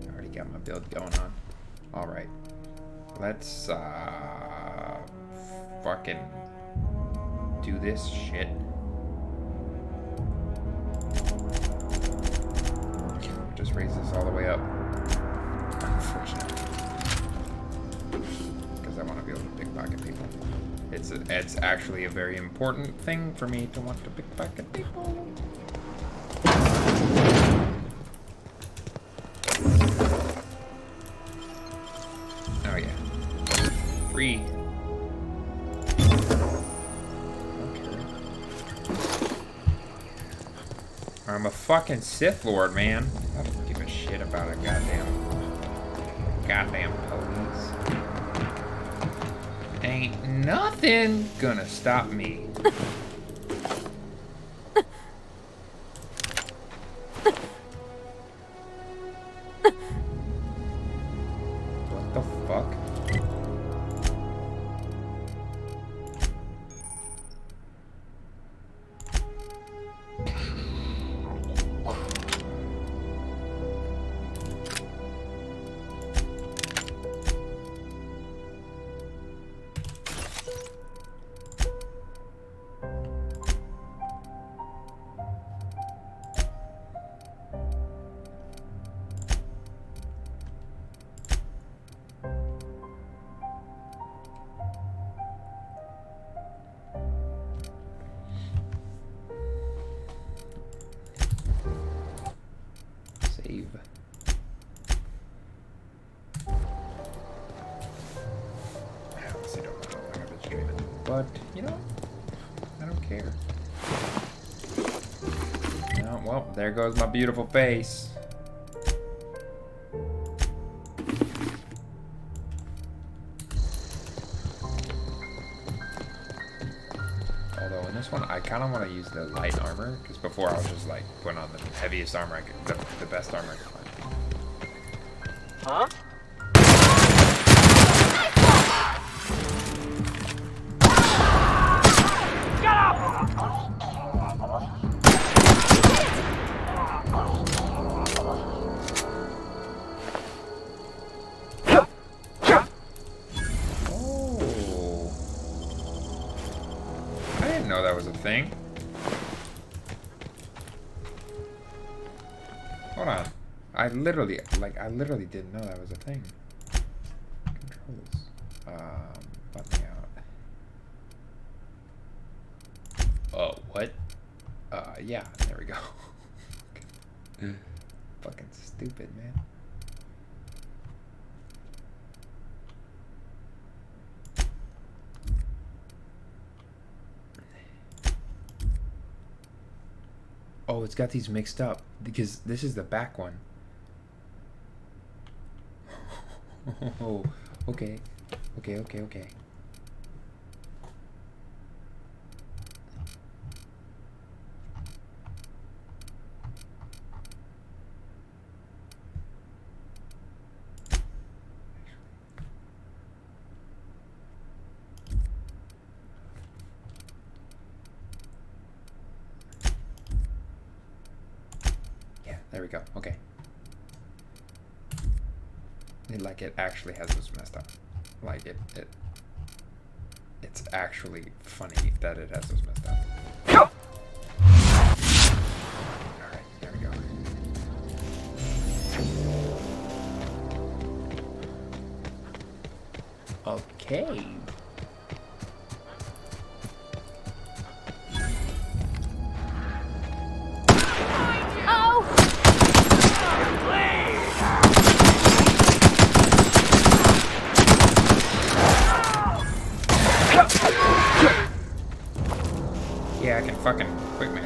Already got my build going on. Alright. Let's fucking do this shit. Just raise this all the way up. Unfortunately. Because I want to be able to pickpocket people. It's actually a very important thing for me to want to pickpocket people. Oh yeah. Free. Okay. I'm a fucking Sith Lord, man. I don't give a shit about a goddamn police. Ain't nothing gonna stop me. What the fuck? Save. I honestly don't know how long I've been streaming, but you know, I don't care. No, well, there goes my beautiful face. Although in this one, I kind of want to use the light armor, because before I was just like putting on the heaviest armor I could, the best armor I could find.
Huh? Get up!
Oh. I didn't know that was a thing. Hold on. I literally didn't know that was a thing. Controls. Button out. Oh, what? Yeah, there we go. Fucking stupid, man. Oh, it's got these mixed up because this is the back one. Oh, okay. Okay. Yeah, there we go. Okay. It actually has this messed up. Like it's actually funny that it has those messed up. Alright, there we go. Okay. Yeah, I can fucking quick melee.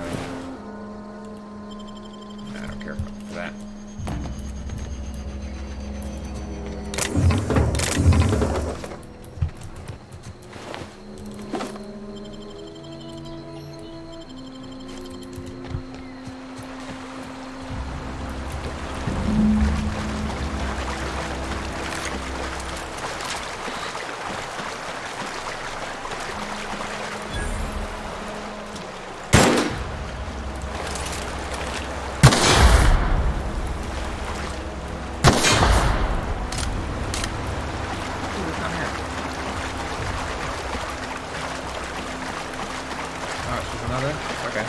I don't care for that. Okay.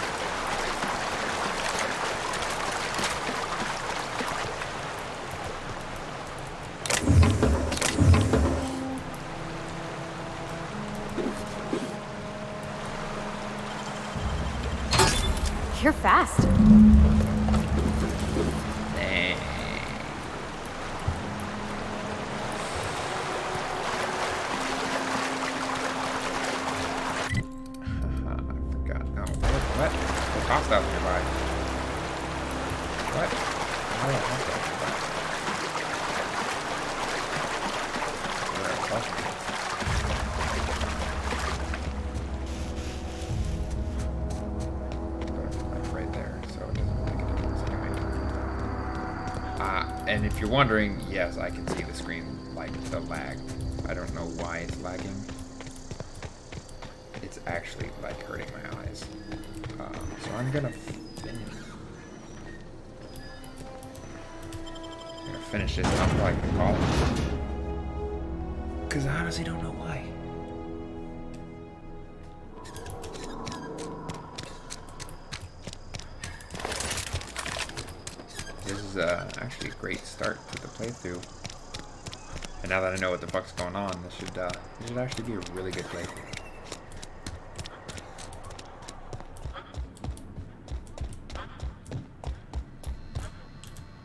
You're fast.
Dang. What? There's hostiles nearby. What? Oh, hostiles nearby. Where are like right there, so it doesn't make a difference anyway. And if you're wondering, yes, I can see the screen, like the lag. I don't know why it's lagging. It's actually like hurting my eyes. So I'm gonna finish this up like the call. Because I honestly don't know why. This is actually a great start to the playthrough. And now that I know what the fuck's going on, this should actually be a really good playthrough.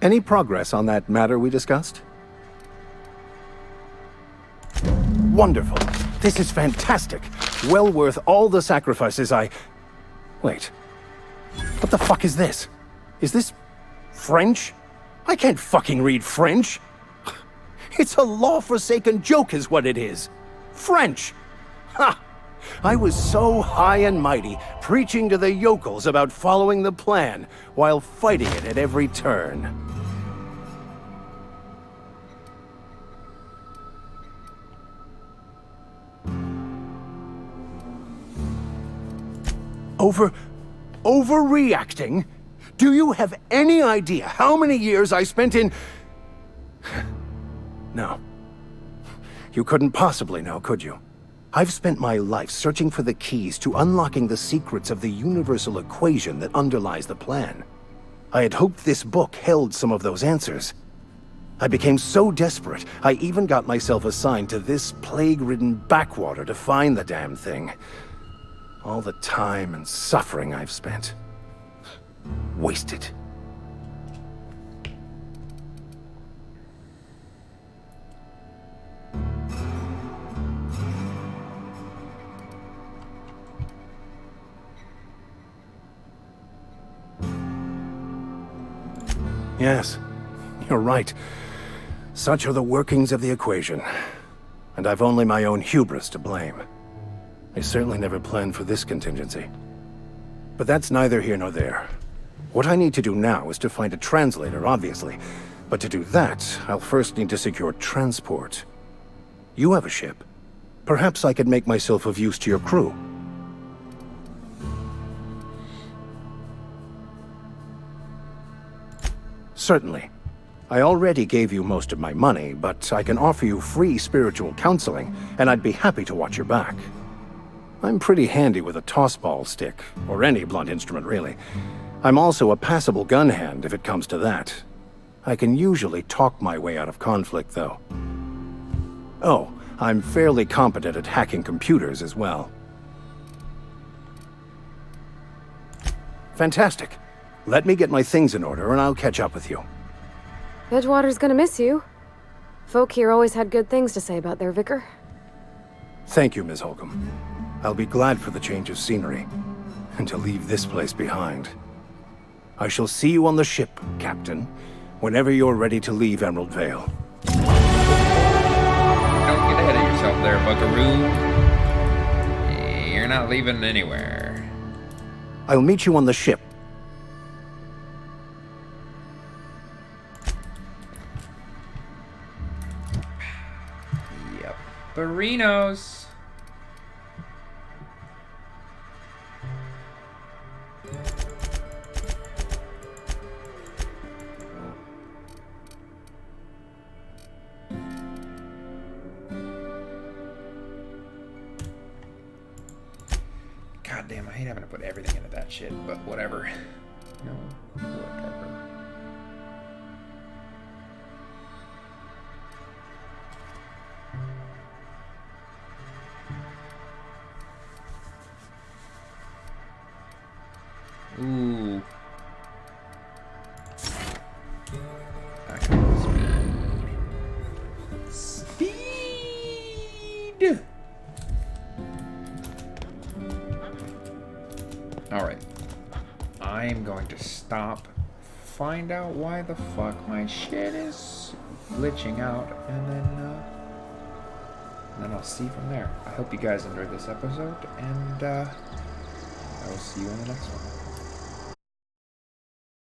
Any progress on that matter we discussed? Wonderful. This is fantastic. Well worth all the sacrifices I... Wait. What the fuck is this? Is this French? I can't fucking read French. It's a law-forsaken joke is what it is. French! Ha! I was so high and mighty, preaching to the yokels about following the plan, while fighting it at every turn. Overreacting? Do you have any idea how many years I spent in... No. You couldn't possibly know, could you? I've spent my life searching for the keys to unlocking the secrets of the universal equation that underlies the plan. I had hoped this book held some of those answers. I became so desperate, I even got myself assigned to this plague-ridden backwater to find the damn thing. All the time and suffering I've spent. Wasted. Yes, you're right. Such are the workings of the equation. And I've only my own hubris to blame. I certainly never planned for this contingency. But that's neither here nor there. What I need to do now is to find a translator, obviously. But to do that, I'll first need to secure transport. You have a ship. Perhaps I could make myself of use to your crew. Certainly. I already gave you most of my money, but I can offer you free spiritual counseling, and I'd be happy to watch your back. I'm pretty handy with a tossball stick, or any blunt instrument, really. I'm also a passable gun hand, if it comes to that. I can usually talk my way out of conflict, though. Oh, I'm fairly competent at hacking computers as well. Fantastic. Let me get my things in order, and I'll catch up with you.
Edgewater's gonna miss you. Folk here always had good things to say about their vicar.
Thank you, Ms. Holcomb. I'll be glad for the change of scenery, and to leave this place behind. I shall see you on the ship, Captain, whenever you're ready to leave Emerald Vale.
Don't get ahead of yourself there, buckaroo. You're not leaving anywhere.
I'll meet you on the ship.
Yep. Barinos. God damn, I hate having to put everything into that shit, but whatever. No, whatever. Ooh. Speed. Alright. I'm going to stop, find out why the fuck my shit is glitching out, and then I'll see from there. I hope you guys enjoyed this episode, and I will see you in the next one.